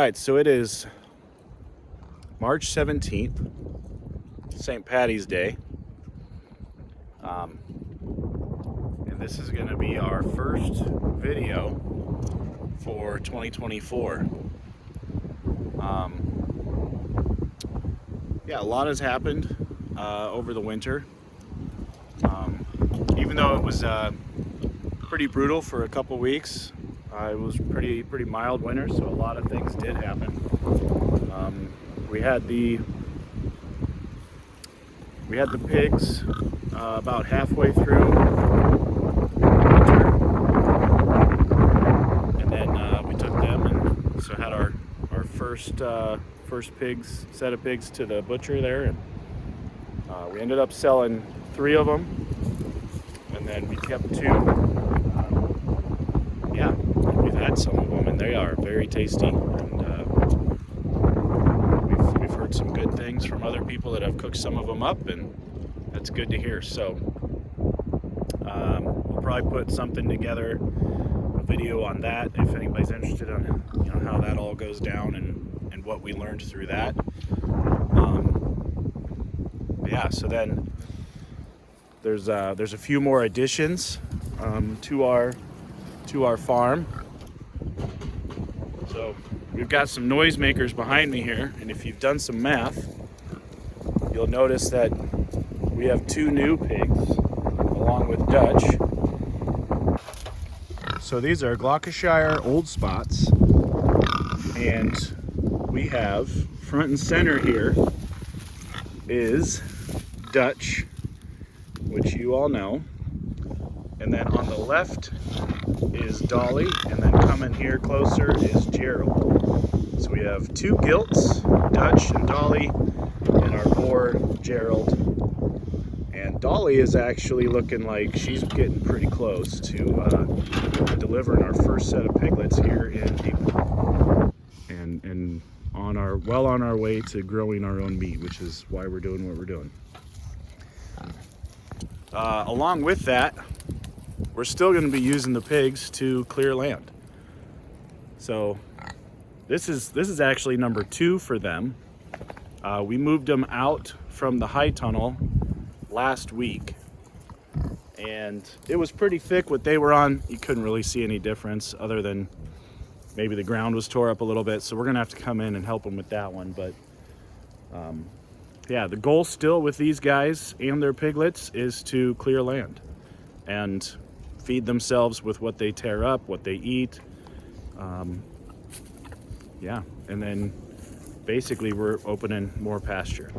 right, so it is March 17th, St. Patty's Day. And this is going to be our first video for 2024. Yeah, a lot has happened over the winter. Even though it was pretty brutal for a couple weeks, it was pretty mild winter, so a lot of things did happen. We had the pigs about halfway through winter, and then we took them, and so had our first set of pigs to the butcher there, and we ended up selling 3 of them, and then we kept 2. Yeah, we've had some of them, and they are very tasty, and we've heard some good things from other people that have cooked some of them up, and that's good to hear. So we'll probably put something together, a video on that, if anybody's interested on how that all goes down and what we learned through that. Yeah, so then there's a few more additions to our farm. So we've got some noisemakers behind me here, and if you've done some math, you'll notice that we have 2 new pigs along with Dutch. So these are Gloucestershire Old Spots, and we have front and center here is Dutch, which you all know, and then on the left is Dolly, and then coming here closer is Gerald. So we have 2 gilts, Dutch and Dolly, and our boar Gerald. And Dolly is actually looking like she's getting pretty close to delivering our first set of piglets here in April, and on our way to growing our own meat, which is why we're doing what we're doing. Along with that, we're still going to be using the pigs to clear land. So this is actually number 2 for them. We moved them out from the high tunnel last week, and it was pretty thick what they were on. You couldn't really see any difference other than maybe the ground was tore up a little bit, so we're gonna have to come in and help them with that one. But yeah, the goal still with these guys and their piglets is to clear land and feed themselves with what they tear up, what they eat. Yeah, and then basically we're opening more pasture.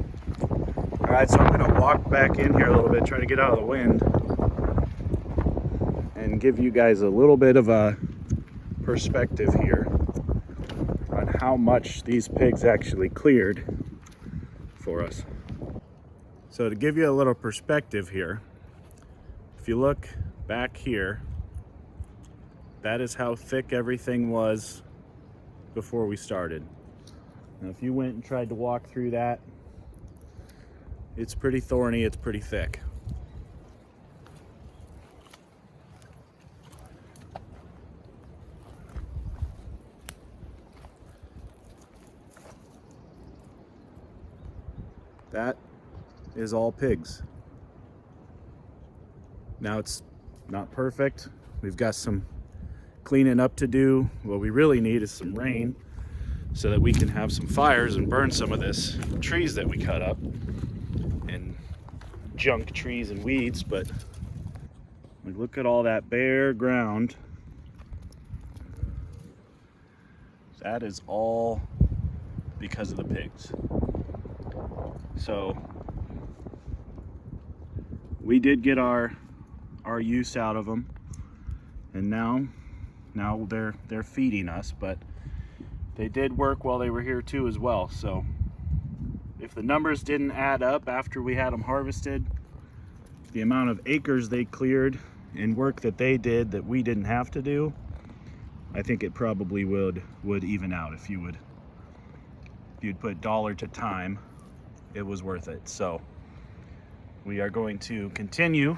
All right, so I'm gonna walk back in here a little bit, try to get out of the wind, and give you guys a little bit of a perspective here on how much these pigs actually cleared for us. So to give you a little perspective here, if you look back here, that is how thick everything was before we started. Now if you went and tried to walk through that, it's pretty thorny, it's pretty thick. That is all pigs. Now it's not perfect. We've got some cleaning up to do. What we really need is some rain so that we can have some fires and burn some of this trees that we cut up and junk trees and weeds. But look at all that bare ground. That is all because of the pigs. So we did get our use out of them, and now they're feeding us, but they did work while they were here too as well. So if the numbers didn't add up after we had them harvested, the amount of acres they cleared and work that they did that we didn't have to do, I think it probably would even out. If you'd put dollar to time, it was worth it. So we are going to continue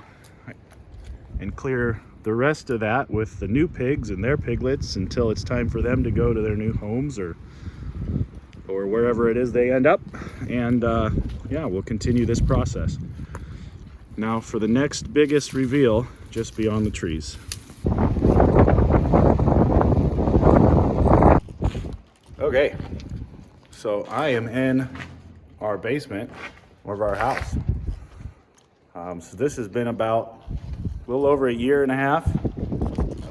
and clear the rest of that with the new pigs and their piglets until it's time for them to go to their new homes or or wherever it is they end up. And yeah, we'll continue this process. Now for the next biggest reveal, just beyond the trees. Okay, so I am in our basement of our house. So this has been about a little over a year and a half.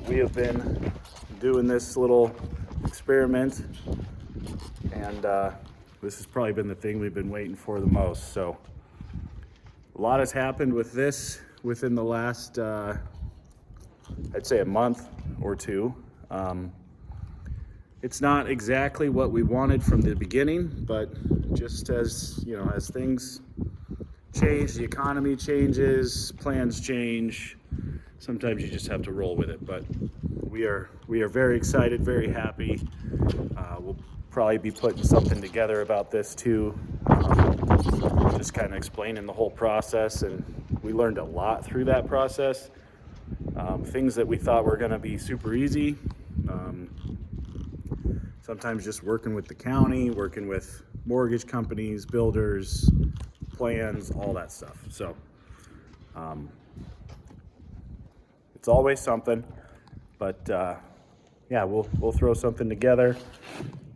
We have been doing this little experiment, and this has probably been the thing we've been waiting for the most. So a lot has happened with this within the last, I'd say a month or two. It's not exactly what we wanted from the beginning, but just as, you know, as things change, the economy changes, plans change, sometimes you just have to roll with it. But we are very excited, very happy. We'll probably be putting something together about this too, just kind of explaining the whole process. And we learned a lot through that process. Things that we thought were going to be super easy. Sometimes just working with the county, working with mortgage companies, builders, plans, all that stuff. So it's always something, but yeah, we'll throw something together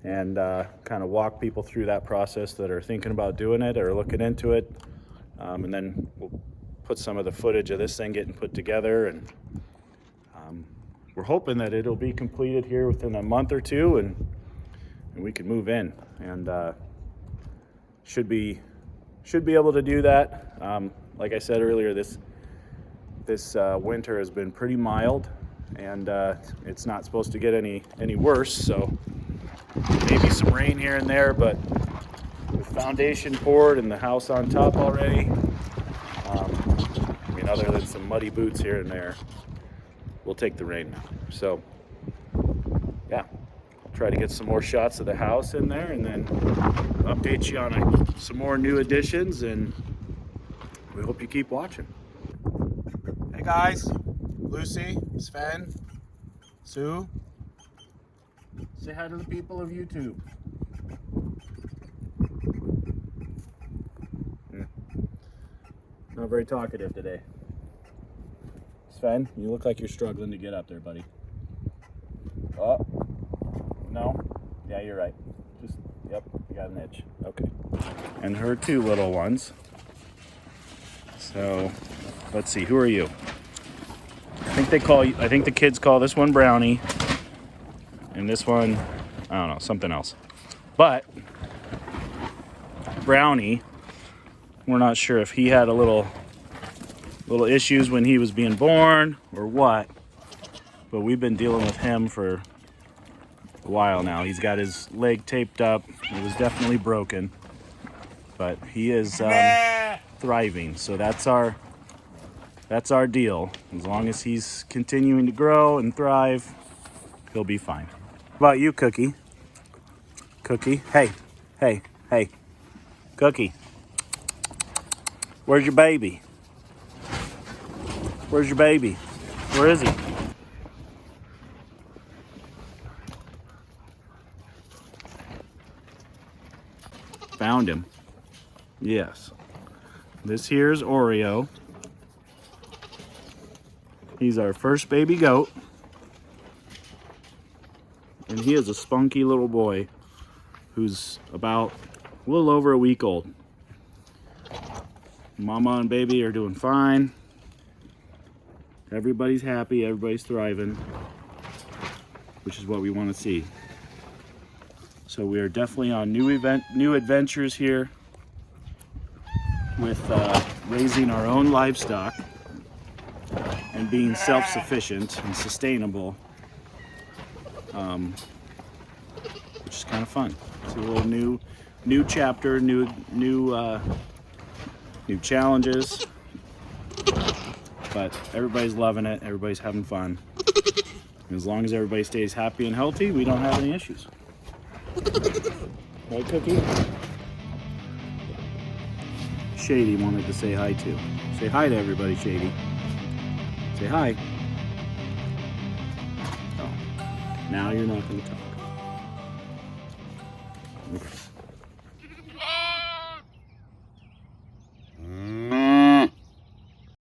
and kind of walk people through that process that are thinking about doing it or looking into it, and then we'll put some of the footage of this thing getting put together, and we're hoping that it'll be completed here within a month or two, and we can move in, and should be able to do that. Like I said earlier, this winter has been pretty mild, and it's not supposed to get any worse. So maybe some rain here and there, but with foundation poured and the house on top already, I mean, other than some muddy boots here and there, we'll take the rain now. So yeah, I'll try to get some more shots of the house in there, and then update you on some more new additions, and we hope you keep watching. Hey guys, Lucy, Sven, Sue, say hi to the people of YouTube. Not very talkative today. Sven, you look like you're struggling to get up there, buddy. Oh, no? Yeah, you're right. Just, yep, you got an itch. Okay. And her two little ones. So, let's see, who are you? I think the kids call this one Brownie, and this one, I don't know, something else. But Brownie, we're not sure if he had a little issues when he was being born or what, but we've been dealing with him for a while now. He's got his leg taped up. It was definitely broken, but he is thriving. So that's our deal. As long as he's continuing to grow and thrive, he'll be fine. How about you, Cookie? Cookie, hey, Cookie. Where's your baby? Where's your baby? Where is he? Found him. Yes. This here's Oreo. He's our first baby goat. And he is a spunky little boy who's about a little over a week old. Mama and baby are doing fine. Everybody's happy, everybody's thriving, which is what we want to see. So we are definitely on new adventures here with raising our own livestock and being self-sufficient and sustainable, which is kind of fun. It's a little new chapter, new challenges, but everybody's loving it. Everybody's having fun. And as long as everybody stays happy and healthy, we don't have any issues. Right, Cookie? Shady wanted to say hi too. Say hi to everybody, Shady. Say hi. Oh, now you're not going to talk. Okay.